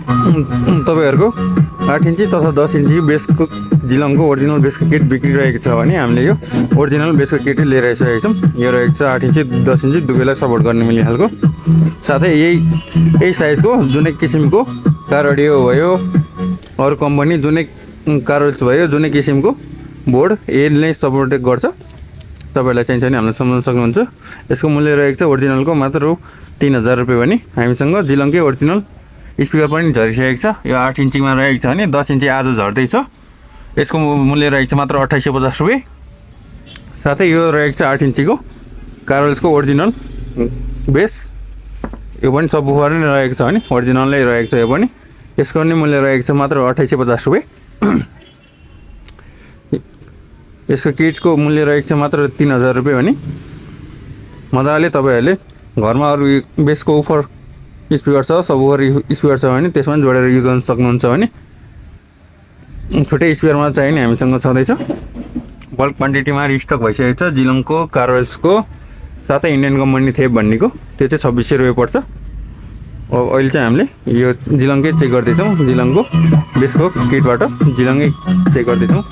तपाईँहरूको 8 इन्ची तथा 10 इन्ची बेसको जिलङको ओरिजिनल बेसको किट बिक्रिरहेको छ भने हामीले यो ओरिजिनल बेसको किट लिएर आइसकेको छौँ। यो रहेको छ 8 इन्ची 10 इन्ची दुवैलाई सपोर्ट गर्ने मिल्ने खालको। साथै यही साइजको जुनै किसिमको कार अडियो भयो, अरू कम्पनी जुनै कारल्स भयो, जुनै किसिमको बोर्ड यसले सपोर्ट गर्छ। तपाईँहरूलाई चाहिन्छ भने हामीलाई सम्झाउन सक्नुहुन्छ। यसको मूल्य रहेको छ ओरिजिनलको मात्र रु 3000 रुपियाँ भने हामीसँग जिलङकै ओरिजिनल स्पिकर पनि झरिसकेको छ। यो 8 इन्चीमा रहेको छ भने 10 इन्ची आज झर्दैछ। यसको मूल्य रहेको छ मात्र 2850 रुपियाँ। साथै यो रहेको छ 8 इन्चीको कारल्सको ओरिजिनल बेस। यो पनि सबवुफर नै रहेको छ भने ओरिजिनलै रहेको छ। यो पनि यसको पनि मूल्य रहेको छ मात्र 2850 रुपियाँ। यसको किटको मूल्य रहेको छ मात्र 3000 रुपियाँ भने मजाले तपाईँहरूले घरमा अरू बेसको उफर स्पिकर छ, सबवुफर स्पिकर छ भने त्यसमा जोडेर युज गर्न सक्नुहुन्छ भने छुट्टै स्पिकरमा चाहियो नि हामीसँग छँदैछ। बल्क क्वान्टिटीमा रिस्टक भइसकेको छ जिलङको कारवेल्सको साथै इन्डियन कम्पनी थेप भन्नेको। त्यो चाहिँ 2600 रुपियाँ पर्छ। अहिले चाहिँ हामीले यो जिलङकै चेक गर्दैछौँ। जिलङको बेसको किटबाट जिलङै चेक गर्दैछौँ।